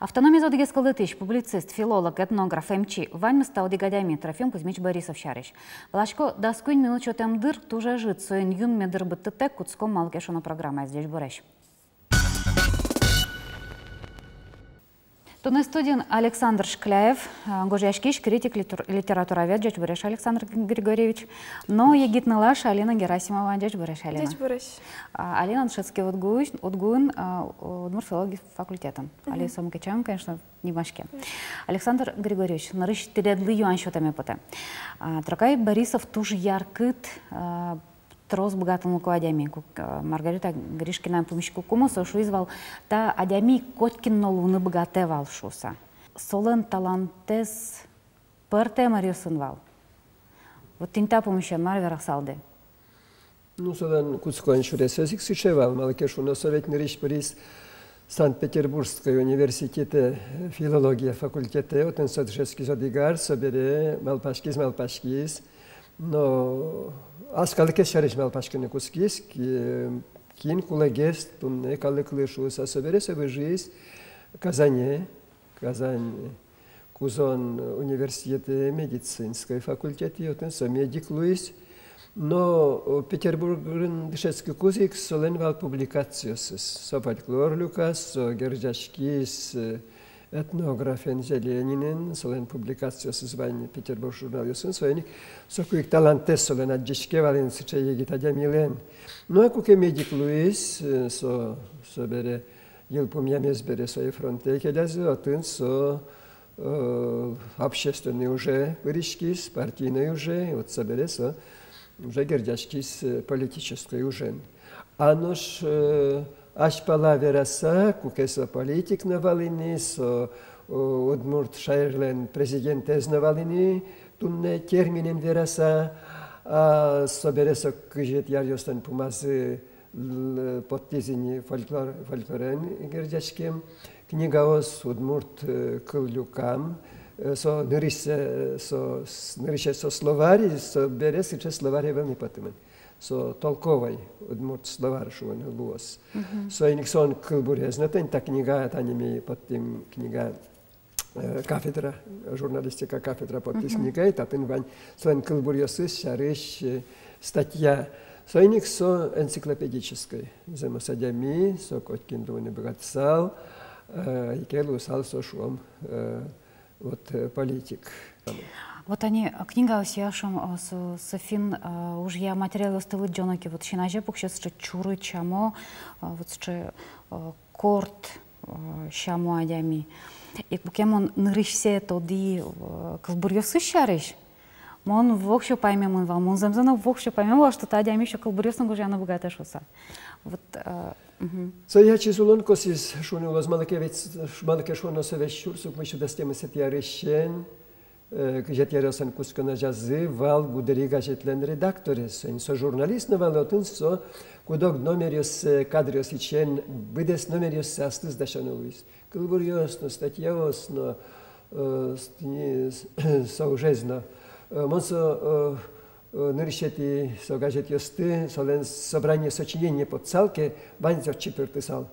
Автономия зодыгес кылдытыш, публицист, филолог, этнограф, МЧ, Вань Стаудигадями, Трофим Кузьмич Борисов Шарыш. Балашко, даскуин минут чотем дыр, туже жит, соин юн медыр быттытек, куцком малкешона программа здесь бореш. Тунай студент Александр Шкляев, гожьяшкиш, критик литературовед, дядь Бореш Александр Григорьевич, но егитна Лаша Алина Герасимова, дядь Бореш Алина. Дядь Бореш. Алина Ншецкий отгуин удмур филологии факультетом. Алина Самокачаем, конечно, не в Машке. Александр Григорьевич, нарыш тередлы юан счетами поте. Тракай Борисов туж яркыт, трос богатому кладями, Маргарита Гришкина помещику кумуса шуизвал, та адями коткин нолуны богате валшуса. Солен талантес перте мариосынвал. Вот тинта помещен Марвера Салде. Ну, солен куцкоин шуресезик сычевал, малакешуна советный речь Борис Санкт-Петербургской университете филология факультете, отен сотршевский зодигар, собере малпашкиз, но аскалыкес шариш малпашкины кускис, кин кулагес, тунне калыклышу собересе в жизнь Казань, Кузон университете медицинской факультете, отен со медик Луис, но Петербургын дышецкий кузик соленвал публикацию со фольклор Люкас, со герджашкис, этнографен Зеленинин, солен публикацию со званием Петербург журналюсын, соеник, со куик талантес солен аджишке вален сыча егитадя милен. Ну а куке медик Луис, со бере, елпумьямес бере свои фронте, келязы, отын со общественный уже вырежкис, партийный уже, вот собере со уже гердяшкис политической уже. Анош аж палавераса, кукеса политик на Валини, со удмурт шайрлен президентез на Валини, тунне терминен вераса, а собереса кыжет ярьостан пумазы подтизини фольклорен гердяшкем, книгаос удмурт кылюкам, со нырыше со словари, со берес и словари велни потымен. Со толковой удмурт словар шуан луос. Со иниксон кылбурезна, та книга, таними под тем книга кафедра, журналистика кафедра под тем книга, та тын вань, соен кылбурезыс, шарыш, статья. Со иниксо энциклопедической, взаимосадями, со коткин дуни богатсал, и келу сал со шуом, вот политик. Вот они, книга с Яшем, с Фин, уж я материалы стали джонаки, вот шинаже пукшес, что чуры чамо, вот что корт чамо адями. И покемон нырышсе тоди калбурьосы шариш. Мон вокщо поймем он вам, он замзано вокщо поймем, что та адями еще калбурьосно гужана богата шуса. Вот. So ja чизулон косис шуни улаз малакешуно совещур, сук мы еще достемы сетьярещен, Гжетьяросан кускана жазы вал гудери газетлен редакторес, со журналист на валотын со кудок номерис кадриос ичен бидес номерис астыз дашановис. Кылбурьосно, статьяосно, соужезно. Монсо нырщети со газетьосты, солен собрание сочинения под салке, вань за чипертысал.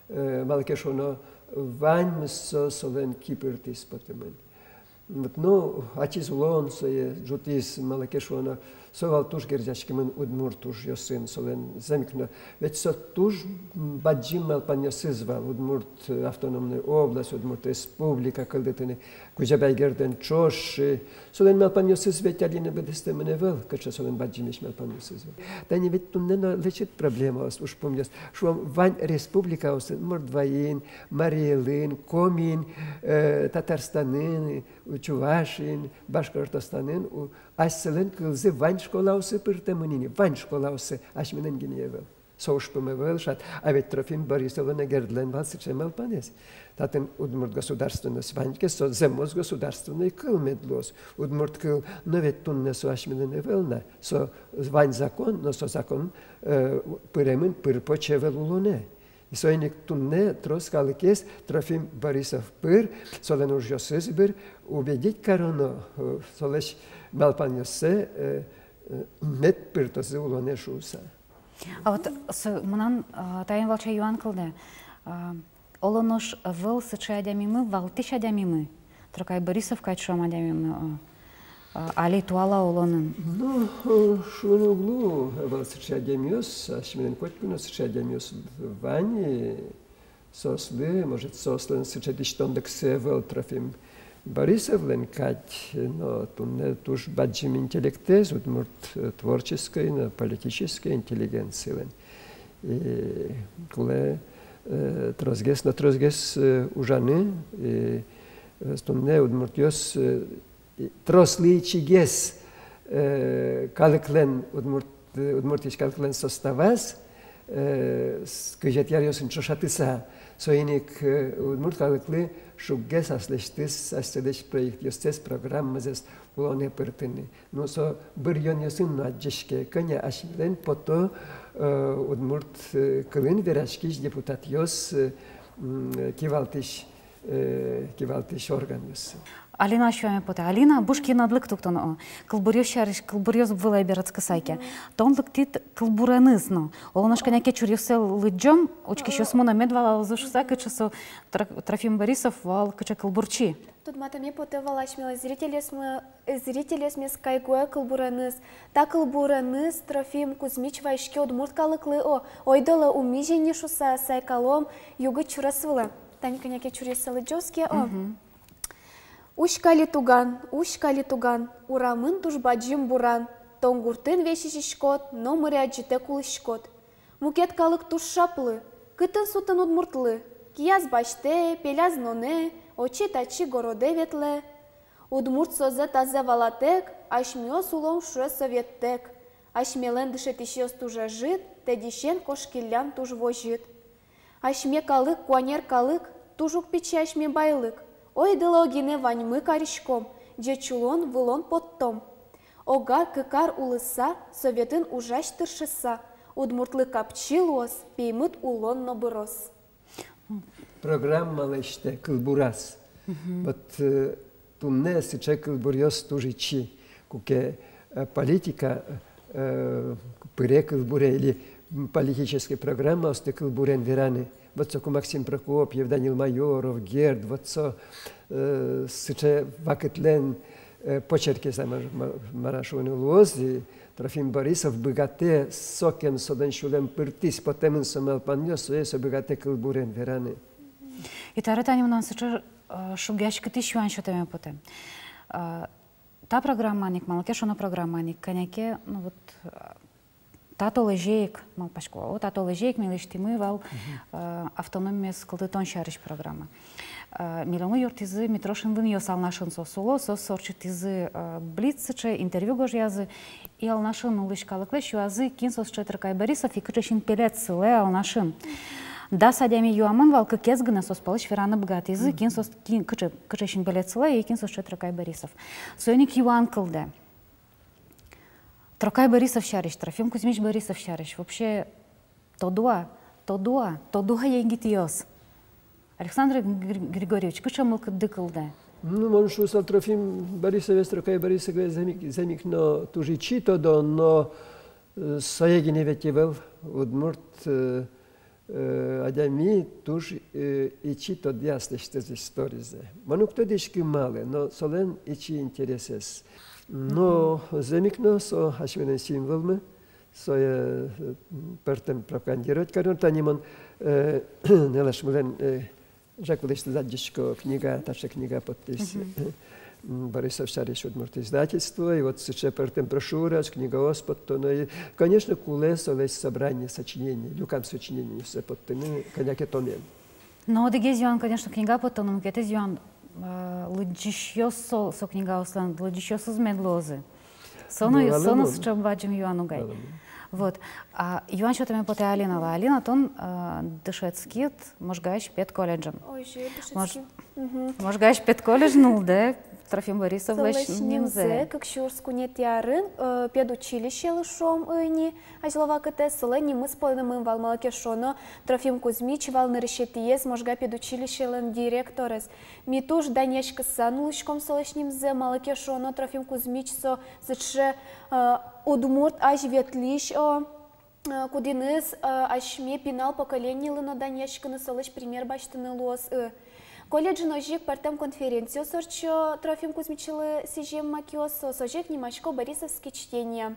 Малакешуно вань со солен кипертыс потемен. Ну, ачизулон, сое жутис малакешуана, совал туж гердяшкимен удмур туж йосын, солен замкна. Ведь со туж баджим малпаньосы звал, удмурт автономная область, удмурт республика, калдытыны, кузябай герден чоши. Солен малпаньосы звать алина бедестемене вел, кача солен баджимеш малпаньосы звал. Да не ведь туннено лечит проблема, уж помню, что вань республика, Мордваин, Мариелын, Комин, Татарстанын, Чувашин, Башкортостанын, асселен кылзы вань школаусы пыртамынини, вань школаусы ашминен гиневел. Соушпымевел шат, а ведь Трофим Борисовна гердлен валсы чемел панес. Татен удмурт государственность ваньке, со земос государственный кыл медлос. Удмурт кыл, но ведь тунне со ашминен велна, со вань закон, но со закон пыремын пырпочевел улуне. И соеник тунне троскалыкес Трофим Борисов пыр, солен ужьосыз бір, убедить корону, солеш малпаньосе, мет пыртозы улоне шуса. А вот мынан тайын валча юан кылды. олонош выл сычы адямимы, валтыш адямимы. Трокай Борисов кайтшом адямимы. Али туала олонын. Ну, шуну углу, выл сычы адямиос, ашменен котькуно сычы адямиос вани, сослы, может, сослен сычы диштондексе выл Трофим Борисов ленкать, но туж баджим интеллектез, удмурт творческой, но политической интеллигенции. И куле трозгес ужаны, и стунне удмуртьос тросличигес калыклен удмуртич калыклен составас, скажетяриосин чошатыса, соиник удмурт калыкли шуггес аслештис аследеш проектиостес программазес улоне пыртыны. Но со бырьёньосын наджешке коня ашилен пото удмурт кылын верашкиш депутатиос кивалтиш органиос. Алина шуаме поте. Алина бушки надлык туктон. Кылбурьёс шариш, кылбурьёс бывылай берацкы сайке. Тонлык тит кылбуранызно. Олонашка няке чурьёсел лыджом, очки шосмона медвала лзушса кычысо Трофим Борисов вал кыча кылбурчи. Тут матаме поте валашмела зрителес мес кайгуя кылбураныз. Та кылбураныз Трофим Кузьмич вайшке удмурт калыклы ойдола умижени шуса сайкалом югы чурасвыла. Танька няке чурьёсел лыджоске Ушкали туган, урамын тужбаджим буран, тонгуртын вешишишкот, но мыряджите кулышкот. Мукет калык туш шаплы, кытын сутын удмуртлы, кияз баште, пеляз ноне, очи тачи городе ветле. Удмурт созе тазе валатек, ашмиос улом шуе советтек, ашмелен дышетишиос тужа жит, тедишен кошкилян туж вожит. Ашме калык, куанер калык, тужук печи ашме байлык. Ой, дылогине ваньмы каришком, же чулон вылон поттом. Огар кыкар улыса, советын ужаш тыршыса, удмуртлы капчилуос, пеймыт улон нобырос. Программа леште кылбурас. Вот тунне сыче кылбурьос тужичи, куке политика пыре кылбуре или политическая программа осте кылбурен вераны. Вот соку Максим Прокопьев, Данил Майоров, Герд, вот со сыче вакетлен почерки за марашуны лози, Трофим Борисов богате сокен соденшулем пыртис потемен самел паньос, соеса богате кылбурен вераны. И таратаним нам сыче шугяшки тысячуан шотами потем. Та программа ник, малакешона программа ник, коняке, ну вот тато лежейк, мал пашко, тато лежейк милиштимы вал автономия скалтытон шариш программа. Милону юртизы Митрошин вын йосал нашын сосуло, сорчитизы блицыче, интервью гож язы, и ал нашын улышкалыклы шуазы кинсос четркай Борисов и кычешин пелет сыле ал нашын. Да садями юамын вал кыкез гына соспалыш вераны бгатизы кинсос кычешин пелет сыле и кинсос четркай Борисов. Сойник юан кылды. Трокай Борисов шариш, Трофим Кузьмич Борисов шариш. Вообще, тодуа егитиос. Александр Григорьевич, кычамыл дыкылды? Ну, может, что Трофим Борисов, Трокай Борисов замикно тужичи тодо, но соегине ветивел удмурт адями туж ичи тод ясно, что здесь историзе. Ману кто дишки малы, но солен ичи интересес. Но замикно со ашменен символмы, со пертем пропагандировать, который танимон нелашмулен жакулешты задишко книга, таша книга подпись Борисов Шариш удмурт издательство, и вот сейчас пертем брошюра, книга Оспоттона, конечно, кулесо лес собрание сочинений, люкам сочинений все подтыны, коняке томен. Но дегезион, конечно, книга подтоном, кетезион. Лыджишьосо со книга ослан, лыджишьосо змедлозы. Соно с чем бачим Юану гай. Вот. А Юан что там поте Алина? Алина тон дышецкит, можгаешь пет колледжем. Ой, же дышецкит. Можгаешь пет колледж нулде. Трофим Борисов лешнимзе, как шурску нет ярын, педучилище лышом ыни, а жлова кате сылы немыс полным вал малакешоно, Трофим Кузьмич вал нарешетиез, можга педучилище лен директорес. Митуш данешка сан лышком сылышнимзе, малакешоно, Трофим Кузьмич со заче удмурт аж ветлиш кудиныз ашме пинал поколений лыно данешканы солыш пример баштыны лос. Колледжин ожик партем конференцию сорчо Трофим Кузьмичилы сижем макиос сожик немашко Борисовские чтения.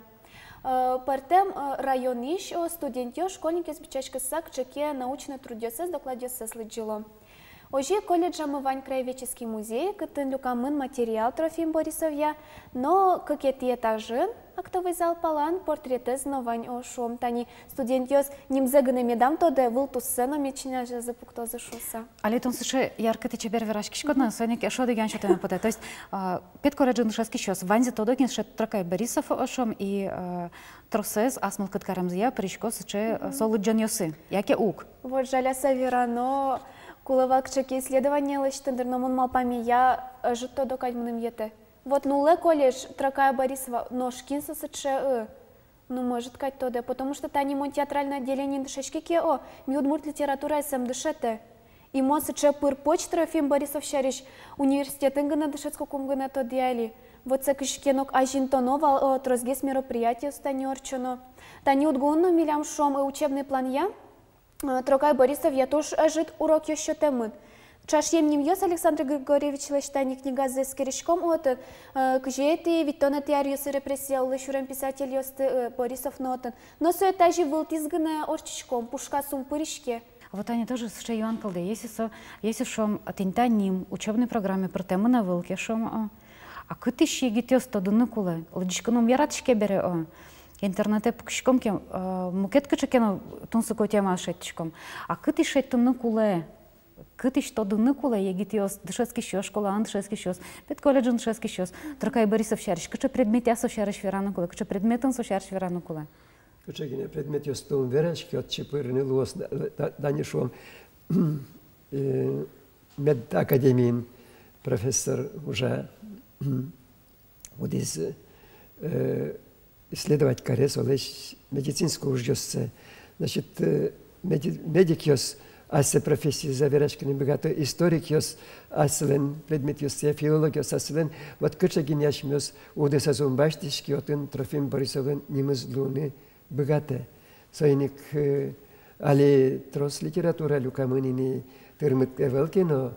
Партем район иш студентё школьники с бичачка сак чеке научно трудёсыз докладёсыз лыджило. Ожи колледжа Мывань краеведческий музей, кытын люкамын материал Трофим Борисовья, но какие-то этажи, актовый зал палан, портреты зновань ошом, тани студентёс нимзегыны медам тоде вылту сцену мечиня же запукто зашоса. Але тон сыше ярко ты чебер верашки шкодна, соник шо деген что там поте. То есть пет колледжин шески шос, ванзи тодокин шет Тракай Борисов ошом и тросез асмал кыткарамзия пришко сыче солыджан ёсы. Яке ук? Вот жаля саверано. Кулавак чеки исследования лыштындыр, но мон малпами я жито докать мным ете. Вот нуле колледж Тракая Борисова, но шкинса сыче ну может кать тоде, потому что та не мон театральное отделение дышечки ке миудмурт литература сам дышете. И мон сыче пыр поч Трофим Борисов шариш университет ингана дышецко кумгана то диали. Вот цекишкенок ажинтонова трозгес мероприятие станёрчено. Та не удгонно милям шом и учебный план я. Тракай Борисов я тоже жит урок еще темы. Чаш емним ёс Александр Григорьевич лештани книга за скеречком от кжети витона теарьёсы репрессия лешурен писатель ёсты Борисов нотен. Но со этажи вылт изгная орчичком пушка сум пырышке. Вот они тоже с Шейюан Калде. Если шом атентаним учебной программе про темы на вылке шом а кыты щегитёс тодыны кулы лыдишканом яратышке бере интернете пукшком ке мукет кычекено тунсуко тема шеттишком. А кыты шеттымны куле, кыты штодыны куле егитёс дышецкий щёс, школа андышецкий щёс, пет колледжин дышецкий щёс, Тракай Борисов шариш, кыче предмет ясо шариш верану куле, кыче предметын со шариш верану куле. Кыче гине предмет ёстун верачки от чипырны луос данишом мед академиин профессор уже вот из исследовать карес, олесь медицинскую уждёсце. Значит, медик ёс асе профессии заверашки не богато, историк ёс аселен, предмет ёс филолог ёс аселен. Вот кыча гиняш ёс удеса зумбаштишки, отын Трофим Борисовен нимыз луны богате. Соиник али трос литература люкамынини тырмыт эвелки, но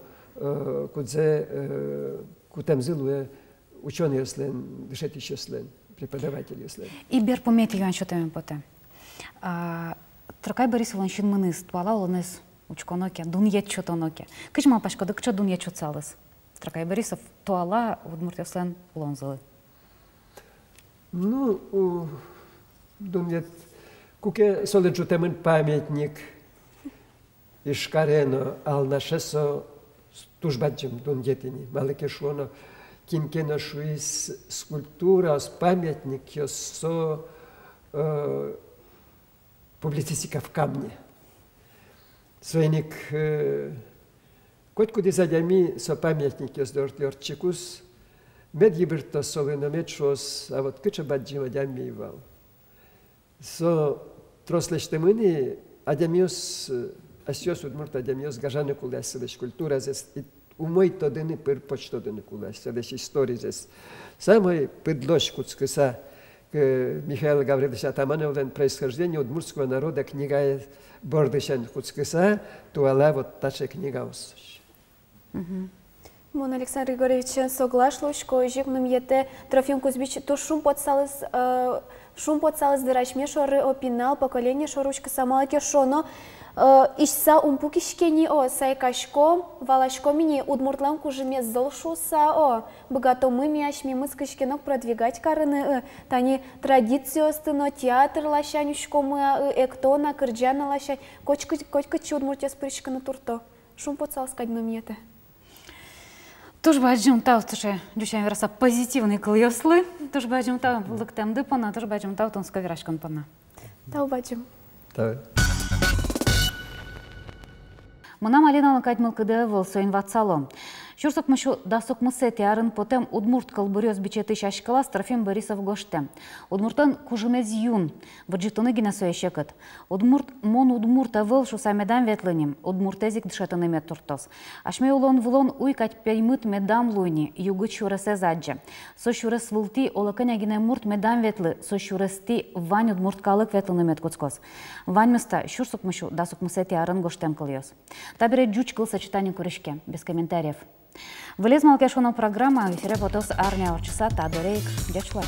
кудзе кутамзылуе ученый ёслен, дышетиш ёслен. Преподаватель, если. И бер помети юан шотами поте. Тракай Борисов он щин мыныс, туала олыныс учконоке, дуньет чотоноке. Кычма пашко, да кыча дуньет чотсалыс. Тракай Борисов туала удмуртёслен лонзалы. Ну, дуньет, куке солен чутемын памятник ишкарено, ал нашесо тужбаджем дуньетини, малыке шуоно. Кинкена шуис скульптура, памятник, со публицистика в камне. Свойник, котку дизадями со памятник ёс дёрчикус, медъиберто совеномет шос, а вот кыча баджима дями ивал. Со трослештемыни адямиос, асиос удмурт адямиос гажаны кулесович культура здесь. Умой тодыны пыр почтодыны кулаш, следующей истории здесь. Самый предложку скыса Михаила Гавриловича Атаманова происхождение удмуртского народа книга Бордыщан Хуцкыса, туала вот та же книга осущ. Мон Александр Григорьевич соглашло, что жигным ете Трофим Кузьмич то шум подсалыс дырачме шоры опинал поколение шоручка самалаке шоно. Ишса умпукишкени сайкашко, валашко мини удмуртлам кужеме золшуса богато мы мяшми мыскашкенок продвигать карыны тани традицию стыно театр лащанюшко мы эктона кырджана лащай кочка чудмуртес пришкана турто шум подсалскать номете. Тоже бачим тау, тоже дюшаем верса позитивный клёслы, тоже бачим тау лыктем дыпана, тоже бачим тау тонска верашкан пана. Тау бачим. Тау. Мына малина лакать мылкыды выл соин ватсало. Шурсок мышу да сокмысети арын потем удмурт колбурёс бичеты шашкалас Трофим Борисов гоште. Удмуртан кужумез юн, ваджитыны гина соешекет. Удмурт мон удмурт авыл шусамедан ветлынем, удмуртезик дышатыны мет туртос. Ашме улон вулон уйкать пеймыт медам луйни, югыт шуресе заджа. Со шурес вулти олакыня гина мурт медам ветлы, со шурести вань удмурт калык ветлыны мет куцкос. Вань места шурсок мышу да сокмысети арын гоштем кыльёс. Табире джуч кыл сочетание курышке, без комментариев. Вылез малкешона программа, в эфире потос армия орчаса, та дорейк, дячвай.